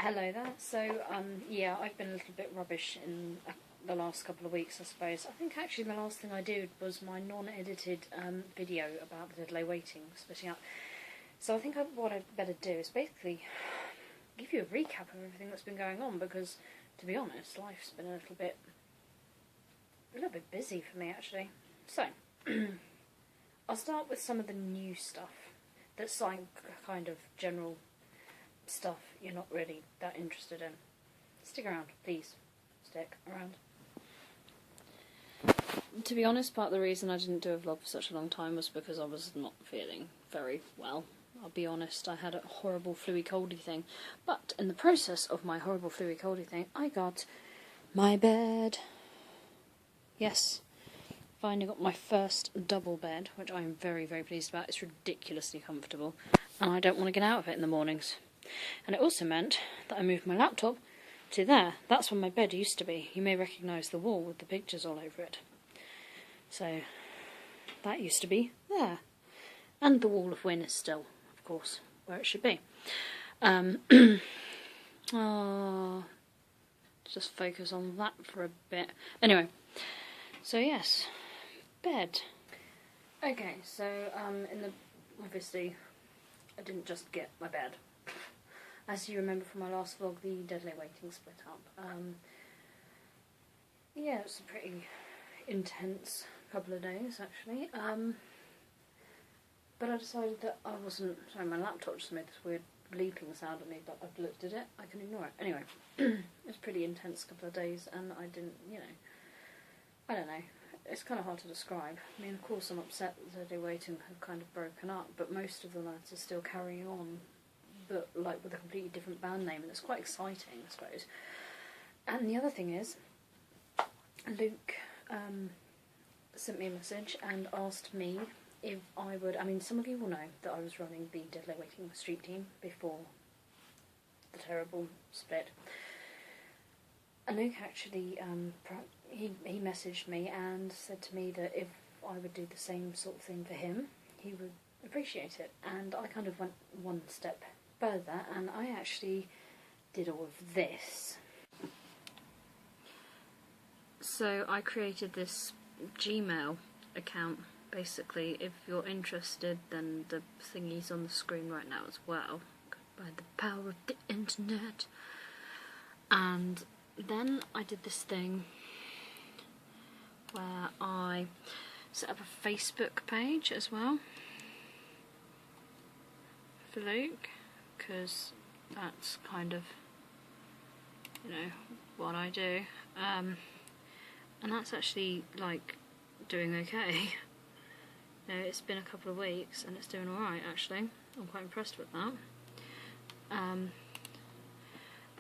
Hello there. So, yeah, I've been a little bit rubbish in the last couple of weeks, I suppose. I think actually the last thing I did was my non-edited video about the Dead Lay Waiting splitting up. So I think what I'd better do is basically give you a recap of everything that's been going on, because, to be honest, life's been a little bit busy for me, actually. So, I'll start with some of the new stuff that's like kind of general stuff you're not really that interested in. Stick around, please. Stick around. To be honest, part of the reason I didn't do a vlog for such a long time was because I was not feeling very well. I'll be honest, I had a horrible flu-y coldy thing. But in the process of my horrible flu-y coldy thing, I got my bed. Yes. Finally got my first double bed, which I'm very, very pleased about. It's ridiculously comfortable, and I don't want to get out of it in the mornings. And it also meant that I moved my laptop to there. That's where my bed used to be. You may recognise the wall with the pictures all over it. So, that used to be there. And the Wall of Win is still, of course, where it should be. Just focus on that for a bit. Anyway, so yes, bed. Okay, so, obviously, I didn't just get my bed. As you remember from my last vlog, the Dead Lay Waiting split up. Yeah, it was a pretty intense couple of days, actually. But I decided that I wasn't... Sorry, my laptop just made this weird bleeping sound at me, but I've looked at it, I can ignore it. Anyway, it was a pretty intense couple of days, and I didn't, I don't know. It's kind of hard to describe. I mean, of course I'm upset that Dead Lay Waiting have kind of broken up, but most of the lads are still carrying on, but like with a completely different band name, and it's quite exciting, I suppose. And the other thing is, Luke sent me a message and asked me if I would... I mean, some of you will know that I was running the Dead Lay Waiting street team before the terrible split. And Luke actually, he messaged me and said to me that if I would do the same sort of thing for him, he would appreciate it. And I kind of went one step further, and I actually did all of this. So I created this Gmail account. Basically, if you're interested, then the thingy's on the screen right now as well, by the power of the internet. And then I did this thing where I set up a Facebook page as well for Luke, because that's kind of, what I do. And that's actually, like, doing okay. It's been a couple of weeks and it's doing alright, actually. I'm quite impressed with that. And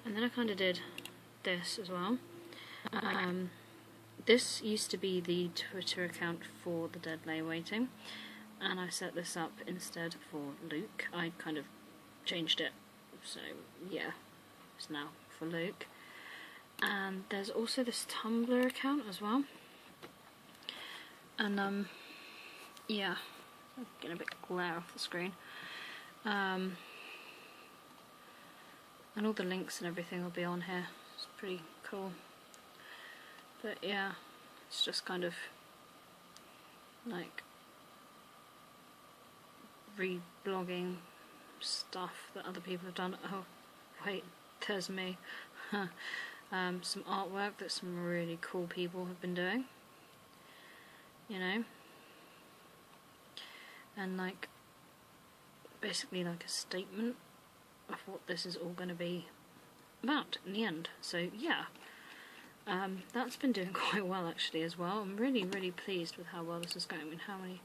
then I kind of did this as well. This used to be the Twitter account for the Dead Lay Waiting, and I set this up instead for Luke. I kind of changed it, so yeah, it's now for Luke. And there's also this Tumblr account as well. And yeah, I'm getting a bit glare off the screen. And all the links and everything will be on here. It's pretty cool. But yeah, it's just kind of like reblogging stuff that other people have done. Oh, wait, there's me. Some artwork that some really cool people have been doing. And like, basically like a statement of what this is all going to be about in the end. So yeah, that's been doing quite well actually as well. I'm really, really pleased with how well this is going. I mean, how many...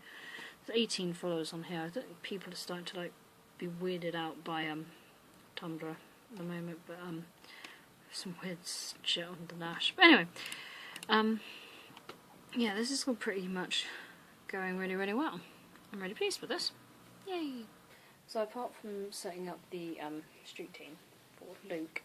There's 18 followers on here. I think people are starting to like be weirded out by Tumblr at the moment, but some weird shit on the dash. But anyway, yeah, this is all pretty much going really, really well. I'm really pleased with this. Yay! So apart from setting up the street team for Luke,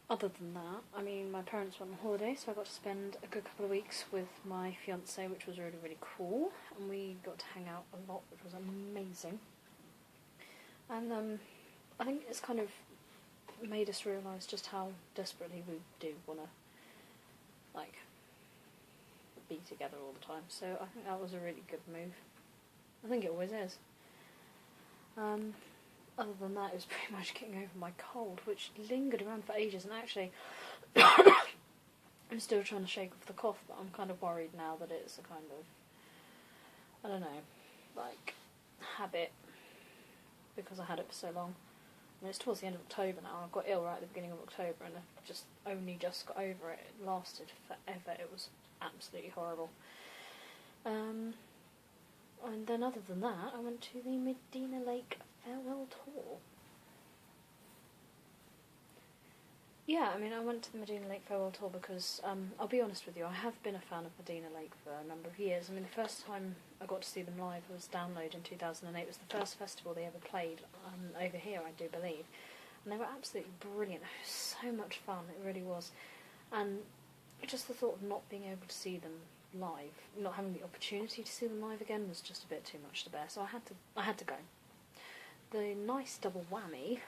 other than that, I mean, my parents went on holiday, so I got to spend a good couple of weeks with my fiance, which was really, really cool, and we got to hang out a lot, which was amazing. And I think it's kind of made us realise just how desperately we do want to, like, be together all the time. So I think that was a really good move. I think it always is. Other than that, it was pretty much getting over my cold, which lingered around for ages, and actually I'm still trying to shake off the cough, but I'm kind of worried now that it's a kind of, I don't know, like, habit, because I had it for so long. I mean, it's towards the end of October now, and I got ill right at the beginning of October, and I only just got over it. It lasted forever. It was absolutely horrible. And then other than that, I went to the Medina Lake farewell tour. Yeah, I mean, I went to the Medina Lake farewell tour because, I'll be honest with you, I have been a fan of Medina Lake for a number of years. I mean, the first time I got to see them live was Download in 2008. It was the first festival they ever played over here, I do believe. And they were absolutely brilliant. It was so much fun, it really was. And just the thought of not being able to see them live, not having the opportunity to see them live again, was just a bit too much to bear. So I had to go. The nice double whammy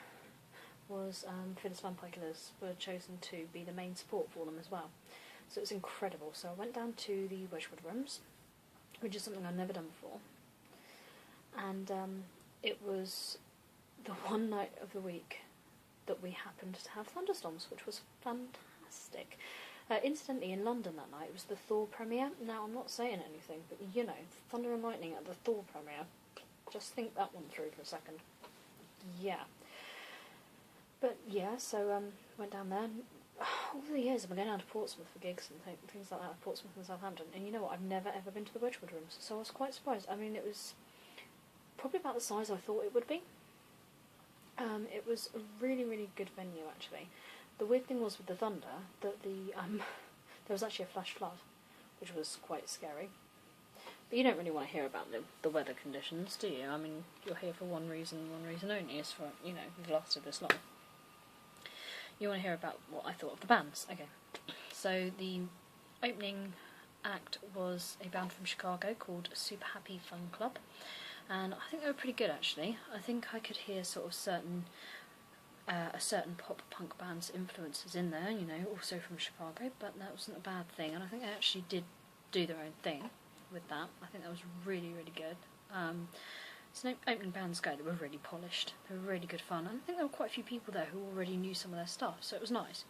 was Phyllis Vampire Killers were chosen to be the main support for them as well. So it was incredible. So I went down to the Wedgwood Rooms, which is something I've never done before. And it was the one night of the week that we happened to have thunderstorms, which was fantastic. Incidentally, in London that night, it was the Thor premiere. Now, I'm not saying anything, but you know, thunder and lightning at the Thor premiere. Just think that one through for a second. Yeah. But yeah, so went down there. And all the years I've been going down to Portsmouth for gigs and things like that, Portsmouth and Southampton. And you know what? I've never ever been to the Wedgwood Rooms, so I was quite surprised. I mean, it was probably about the size I thought it would be. It was a really, really good venue, actually. The weird thing was with the thunder that there was actually a flash flood, which was quite scary. But you don't really want to hear about the weather conditions, do you? I mean, you're here for one reason only, is for, you know, you've lasted this long. You want to hear about what I thought of the bands. Okay, so the opening act was a band from Chicago called Super Happy Fun Club, and I think they were pretty good, actually. I think I could hear sort of a certain pop punk band's influences in there, you know, also from Chicago, but that wasn't a bad thing, and I think they actually did do their own thing with that. I think that was really, really good. So opening bands go, they were really polished, they were really good fun, and I think there were quite a few people there who already knew some of their stuff, so it was nice.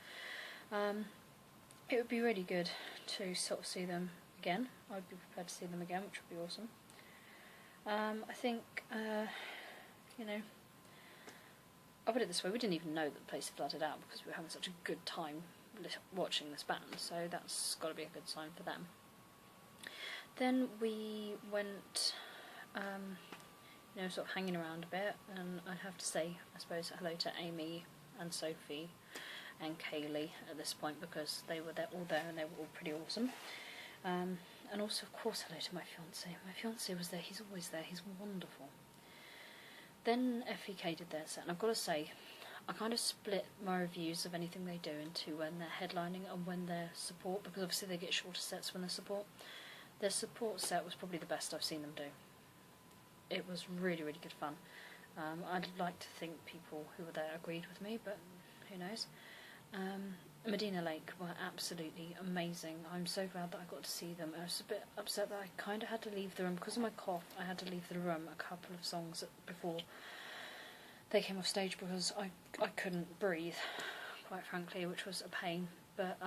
It would be really good to sort of see them again. I'd be prepared to see them again, which would be awesome. I think, you know, I'll put it this way, we didn't even know that the place had flooded out because we were having such a good time watching this band, so that's got to be a good sign for them. Then we went, you know, sort of hanging around a bit, and I'd have to say, I suppose, hello to Amy and Sophie and Kaylee at this point, because they were all there and they were all pretty awesome. And also, of course, hello to my fiancé. My fiancé was there, he's always there, he's wonderful. Then FEK did their set, and I've got to say, I kind of split my reviews of anything they do into when they're headlining and when they're support, because obviously they get shorter sets when they're support. Their support set was probably the best I've seen them do. It was really, really good fun. I'd like to think people who were there agreed with me, but who knows. Medina Lake were absolutely amazing. I'm so glad that I got to see them. I was a bit upset that I kind of had to leave the room. Because of my cough, I had to leave the room a couple of songs before they came off stage because I couldn't breathe, quite frankly, which was a pain. But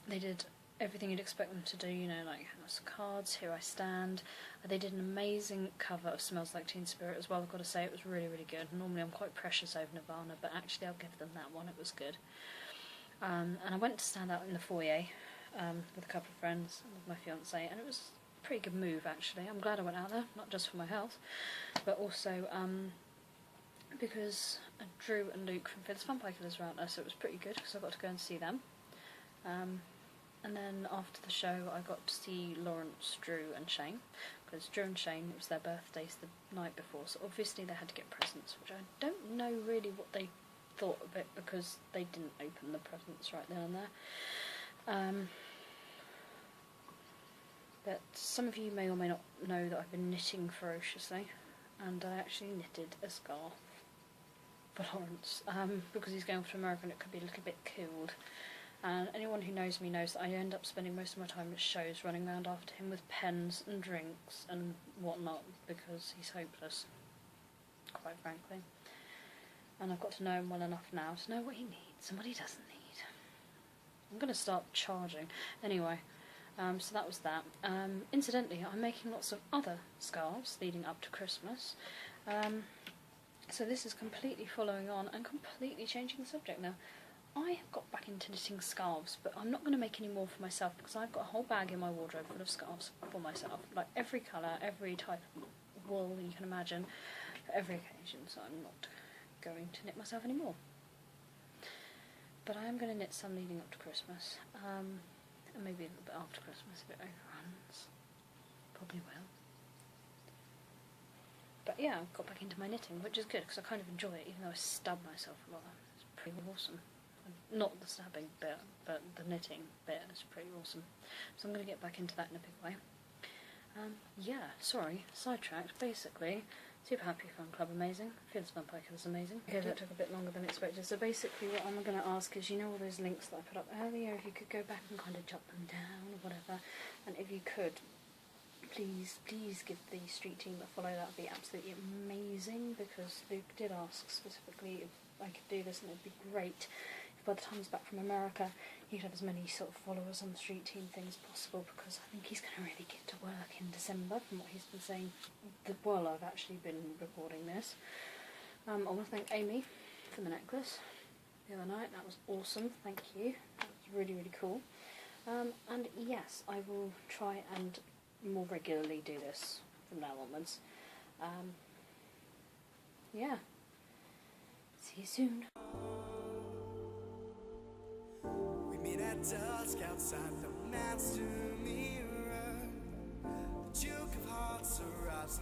they did everything you'd expect them to do, you know, like House of Cards, Here I Stand. They did an amazing cover of Smells Like Teen Spirit as well, I've got to say. It was really, really good. Normally I'm quite precious over Nirvana, but actually I'll give them that one, it was good. And I went to stand out in the foyer with a couple of friends, with my fiancé, and it was a pretty good move, actually. I'm glad I went out there, not just for my health, but also because Drew and Luke from Phyllis Vampire Killers were out there, so it was pretty good, because I got to go and see them. And then after the show, I got to see Lawrence, Drew and Shane, because Drew and Shane, it was their birthdays the night before, so obviously they had to get presents, which I don't know really what they thought of it, because they didn't open the presents right then and there. But some of you may or may not know that I've been knitting ferociously, and I actually knitted a scarf for Lawrence, because he's going off to America and it could be a little bit cold. And anyone who knows me knows that I end up spending most of my time at shows running around after him with pens and drinks and whatnot, because he's hopeless, quite frankly. And I've got to know him well enough now to know what he needs and what he doesn't need. I'm going to start charging. Anyway, so that was that. Incidentally, I'm making lots of other scarves leading up to Christmas. So this is completely following on and completely changing the subject now. I have got back into knitting scarves, but I'm not going to make any more for myself because I've got a whole bag in my wardrobe full of scarves for myself. Like every colour, every type of wool you can imagine, for every occasion, so I'm not going to knit myself anymore. But I am going to knit some leading up to Christmas, and maybe a little bit after Christmas if it overruns. Probably will. But yeah, I've got back into my knitting, which is good because I kind of enjoy it, even though I stab myself a lot. It's pretty awesome. Not the stabbing bit, but the knitting bit is pretty awesome. So I'm going to get back into that in a big way. Yeah, sorry, sidetracked. Basically, Super Happy Fun Club amazing. Fearless Vampire Killers amazing. Okay, that took a bit longer than expected. So basically what I'm going to ask is, you know all those links that I put up earlier, if you could go back and kind of jot them down or whatever, and if you could, please give the street team a follow. That would be absolutely amazing, because Luke did ask specifically if I could do this, and it would be great if by the time he's back from America he'd have as many sort of followers on the street team thing as possible, because I think he's going to really get to work in December from what he's been saying while I've actually been recording this. I want to thank Amy for the necklace the other night. That was awesome, thank you. That was really, really cool. And yes, I will try and more regularly do this from now onwards. Yeah. See you soon. We meet at dusk outside the master mirror. The Duke of Hearts arrives.